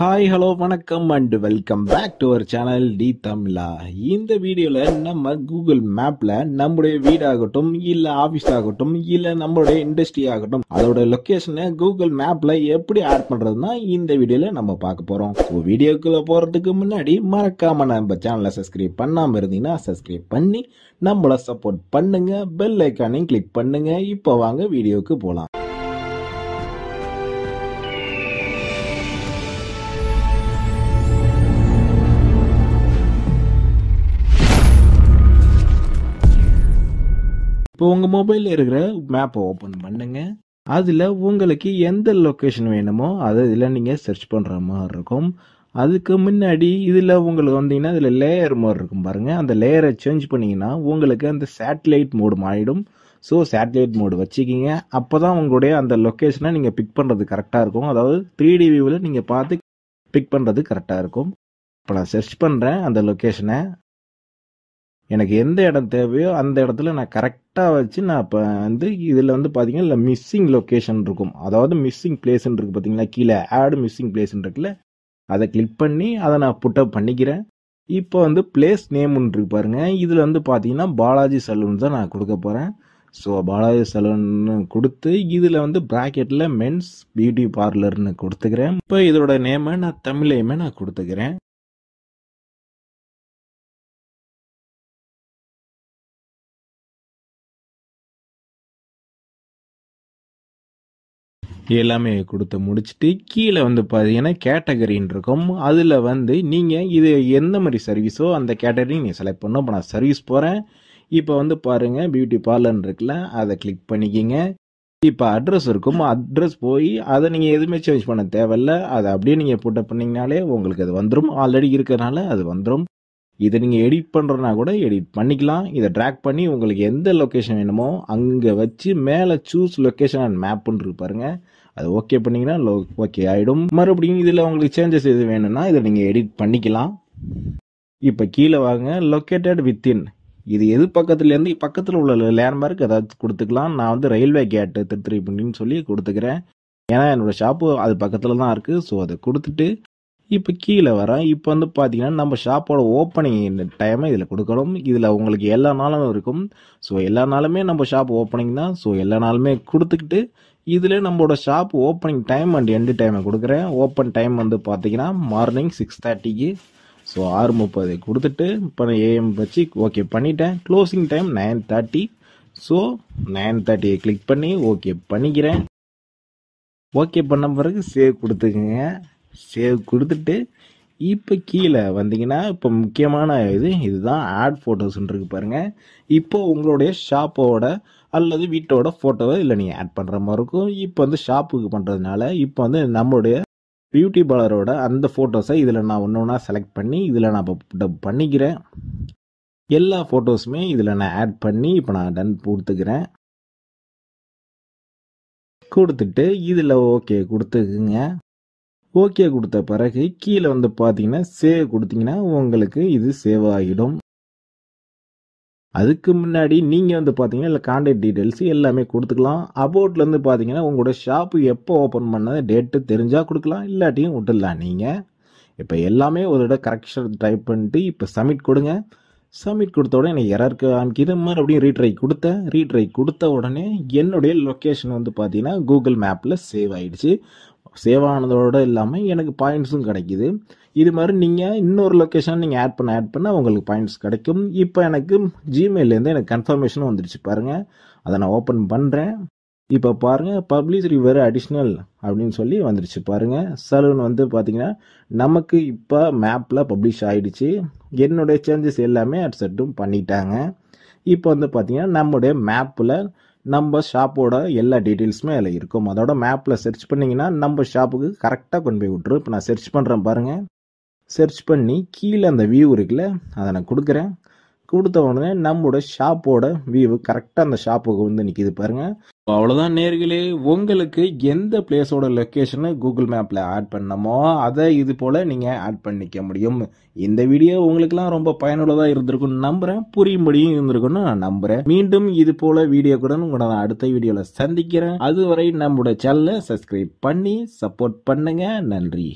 Hi hello வணக்கம் and welcome back to our channel T Tamizha. இந்த வீடியோவில் நம்ம கூகுள் மேப்பில் நம்முடைய வீடாகட்டும் இல்லை ஆஃபீஸ் ஆகட்டும் இல்லை நம்மளுடைய இண்டஸ்ட்ரி ஆகட்டும் அதோட லொக்கேஷனை கூகுள் மேப்பில் எப்படி ஆட் பண்ணுறதுனா இந்த வீடியோவில் நம்ம பார்க்க போகிறோம். வீடியோக்குள்ளே போகிறதுக்கு முன்னாடி மறக்காமல் நம்ம சேனலை சப்ஸ்கிரைப் பண்ணாமல் இருந்தீங்கன்னா சப்ஸ்கிரைப் பண்ணி நம்மளை சப்போர்ட் பண்ணுங்க, பெல் ஐக்கானையும் கிளிக் பண்ணுங்க. இப்போ வாங்க வீடியோவுக்கு போகலாம். இப்போ உங்கள் மொபைலில் இருக்கிற மேப்பை ஓப்பன் பண்ணுங்க. அதில் உங்களுக்கு எந்த லொக்கேஷன் வேணுமோ அதை இதில் நீங்கள் சர்ச் பண்ணுற மாதிரி இருக்கும். அதுக்கு முன்னாடி இதில் உங்களுக்கு வந்தீங்கன்னா இதில் லேயர் மாதிரி இருக்கும் பாருங்கள். அந்த லேயரை சேஞ்ச் பண்ணிங்கன்னா உங்களுக்கு அந்த சேட்டலைட் மோடு மாறிடும். ஸோ சேட்டலைட் மோடு வச்சுக்கிங்க. அப்போ தான் உங்களுடைய அந்த லொக்கேஷனை நீங்கள் பிக் பண்ணுறது கரெக்டாக இருக்கும். அதாவது 3D வியூவில் நீங்கள் பார்த்து பிக் பண்ணுறது கரெக்டாக இருக்கும். இப்போ நான் சர்ச் பண்ணுறேன் அந்த லொக்கேஷனை. எனக்கு எந்த இடம் தேவையோ அந்த இடத்துல நான் கரெக்டாக வச்சு நான் இப்போ இதில் பார்த்தீங்கன்னா இல்லை மிஸ்ஸிங் லொக்கேஷன் இருக்கும். அதாவது மிஸ்ஸிங் பிளேஸ்ன்னு இருக்குது பார்த்தீங்களா, கீழே ஆட் மிஸ்ஸிங் பிளேஸ்ன்னு இருக்குல்ல, அதை கிளிக் பண்ணி அதை நான் புட்டப் பண்ணிக்கிறேன். இப்போ பிளேஸ் நேம்னு இருக்கு பாருங்க. இதில் பார்த்தீங்கன்னா பாலாஜி சலூன் தான் நான் கொடுக்க போகிறேன். ஸோ பாலாஜி சலூன்னு கொடுத்து இதில் ப்ராக்கெட்டில் மென்ஸ் பியூட்டி பார்லர்னு கொடுத்துக்கிறேன். இப்போ இதோட நேமை நான் தமிழையுமே நான் கொடுத்துக்கிறேன். எல்லாமே கொடுத்து முடிச்சுட்டு கீழே பார்த்தீங்கன்னா கேட்டகரின்னு இருக்கும். அதில் நீங்கள் இது எந்த மாதிரி சர்வீஸோ அந்த கேட்டகரி நீங்கள் செலக்ட் பண்ணோம். இப்போ நான் சர்வீஸ் போகிறேன். இப்போ பாருங்கள் பியூட்டி பார்லர்னு இருக்குல்ல, அதை கிளிக் பண்ணிக்கிங்க. இப்போ அட்ரஸ் இருக்கும், அட்ரஸ் போய் அதை நீங்கள் எதுவுமே சேஞ்ச் பண்ண தேவையில்ல. அதை அப்படியே நீங்கள் புட்டப் பண்ணிங்கனாலே உங்களுக்கு அது வந்துடும். ஆல்ரெடி இருக்கிறனால அது வந்துடும். இதை நீங்கள் எடிட் பண்ணுறதுனா கூட எடிட் பண்ணிக்கலாம். இதை ட்ராக் பண்ணி உங்களுக்கு எந்த லொக்கேஷன் வேணுமோ அங்கே வச்சு மேலே சூஸ் லொக்கேஷன் அண்ட் மேப்புன்னு இருக்கு பாருங்க. அது ஓகே பண்ணிங்கன்னா ஓகே ஆகிடும். மறுபடியும் இதில் உங்களுக்கு சேஞ்சஸ் எது வேணும்னா இதை நீங்கள் எடிட் பண்ணிக்கலாம். இப்போ கீழே வாங்க, லொக்கேட்டட் வித்தின், இது எது பக்கத்துலேருந்து பக்கத்தில் உள்ள லேண்ட்மார்க் ஏதாவது கொடுத்துக்கலாம். நான் ரயில்வே கேட்டு திருத்துறைப்பூண்டின்னு சொல்லி கொடுத்துக்கிறேன். ஏன்னா என்னோடய ஷாப்பு அது பக்கத்தில் தான் இருக்குது. ஸோ அதை கொடுத்துட்டு இப்போ கீழே வரேன். இப்போ பார்த்தீங்கன்னா நம்ம ஷாப்போட ஓப்பனிங் டைமை இதில் கொடுக்கணும். இதில் உங்களுக்கு எல்லா நாளும் இருக்கும். ஸோ எல்லா நாளுமே நம்ம ஷாப் ஓப்பனிங் தான். ஸோ எல்லா நாளுமே கொடுத்துக்கிட்டு இதில் நம்மளோட shop opening time and end டைமை கொடுக்குறேன். ஓப்பன் டைம் பார்த்தீங்கன்னா மார்னிங் 6:30க்கு. ஸோ 6:30 கொடுத்துட்டு இப்போ AM வச்சு ஓகே பண்ணிட்டேன். Closing time 9:30. ஸோ 9:30 கிளிக் பண்ணி ஓகே பண்ணிக்கிறேன். ஓகே பண்ண பிறகு சேவ் கொடுத்துக்குங்க. சேவ் கொடுத்துட்டு இப்போ கீழே வந்தீங்கன்னா இப்போ முக்கியமான இதுதான் ஆட் ஃபோட்டோஸ்ன்னு இருக்கு பாருங்க. இப்போ உங்களுடைய ஷாப்போட அல்லது வீட்டோட ஃபோட்டோவை இல்லை நீங்கள் ஆட் பண்ணுற மாதிரி இருக்கும். இப்போ ஷாப்புக்கு பண்ணுறதுனால இப்போ நம்மளுடைய பியூட்டி பார்லரோட அந்த ஃபோட்டோஸை இதில் நான் ஒன்று ஒன்றா செலக்ட் பண்ணி இதில் நான் இப்போ பண்ணிக்கிறேன். எல்லா ஃபோட்டோஸுமே இதில் நான் ஆட் பண்ணி இப்போ நான் டன் கொடுத்துக்கிறேன். கொடுத்துட்டு இதில் ஓகே கொடுத்துக்குங்க. ஓகே கொடுத்த பிறகு கீழே பார்த்தீங்கன்னா சேவ் கொடுத்தீங்கன்னா உங்களுக்கு இது சேவ் ஆகிடும். அதுக்கு முன்னாடி நீங்கள் பார்த்தீங்கன்னா இல்லை கான்டாக்ட் டீட்டெயில்ஸ் எல்லாமே கொடுத்துக்கலாம். அபவுட்லேருந்து பார்த்தீங்கன்னா உங்களோட ஷாப்பு எப்போ ஓப்பன் பண்ணது டேட்டு தெரிஞ்சால் கொடுக்கலாம், இல்லாட்டியும் விட்டுடலாம். நீங்கள் இப்போ எல்லாமே ஒரு இடம் கரெக்ஷன் டைப் பண்ணிட்டு இப்போ சப்மிட் கொடுங்க. சப்மிட் கொடுத்த உடனே எனக்கு எரருக்கு காமிக்கிது. மறுபடியும் ரீட்ரை கொடுத்த உடனே என்னுடைய லொக்கேஷன் பார்த்தீங்கன்னா கூகுள் மேப்பில் சேவ் ஆகிடுச்சு. சேவ் ஆனதோடு இல்லாமல் எனக்கு பாயிண்ட்ஸும் கிடைக்கிது. இது மாதிரி நீங்கள் இன்னொரு லொக்கேஷன் நீங்கள் ஆட் பண்ண உங்களுக்கு பாயிண்ட்ஸ் கிடைக்கும். இப்போ எனக்கு ஜிமெயிலேருந்து எனக்கு கன்ஃபர்மேஷனும் வந்துடுச்சு பாருங்கள். அதை நான் ஓப்பன் பண்ணுறேன். இப்போ பாருங்கள் பப்ளிஷ் ரிவர் அடிஷ்னல் அப்படின்னு சொல்லி வந்துடுச்சு பாருங்கள். சலூன் பார்த்தீங்கன்னா நமக்கு இப்போ மேப்பில் பப்ளிஷ் ஆகிடுச்சு. என்னுடைய சேஞ்சஸ் எல்லாமே அட்செட்டும் பண்ணிட்டாங்க. இப்போ பார்த்தீங்கன்னா நம்முடைய மேப்பில் நம்ம ஷாப்போட எல்லா டீட்டெயில்ஸுமே அதில் இருக்கும். அதோட மேப்பில் சர்ச் பண்ணிங்கன்னா நம்ம ஷாப்புக்கு கரெக்டாக கொண்டு போய் விட்டுரும். இப்போ நான் சர்ச் பண்ணுறேன் பாருங்கள். சர்ச் பண்ணி கீழே அந்த வியூ இருக்குல்ல, அதை நான் கொடுக்குறேன். கொடுத்த உடனே நம்மளோட ஷாப்போட வியூ கரெக்டாக அந்த ஷாப்புக்கு நிற்கிது பாருங்கள். அவ்வளோதான் நேர்களே, உங்களுக்கு எந்த பிளேஸோட லொக்கேஷனை கூகுள் மேப்பில் ஆட் பண்ணமோ அதை இது போல் நீங்கள் ஆட் பண்ணிக்க முடியும். இந்த வீடியோ உங்களுக்குலாம் ரொம்ப பயனுள்ளதாக இருந்திருக்குன்னு நம்புகிறேன். புரியும்படியும் இருந்திருக்குன்னு நான் நம்புகிறேன். மீண்டும் இது போல் வீடியோ கூட உங்களை நான் அடுத்த வீடியோவில் சந்திக்கிறேன். அதுவரை நம்மளோட சேனலை சப்ஸ்கிரைப் பண்ணி சப்போர்ட் பண்ணுங்க. நன்றி.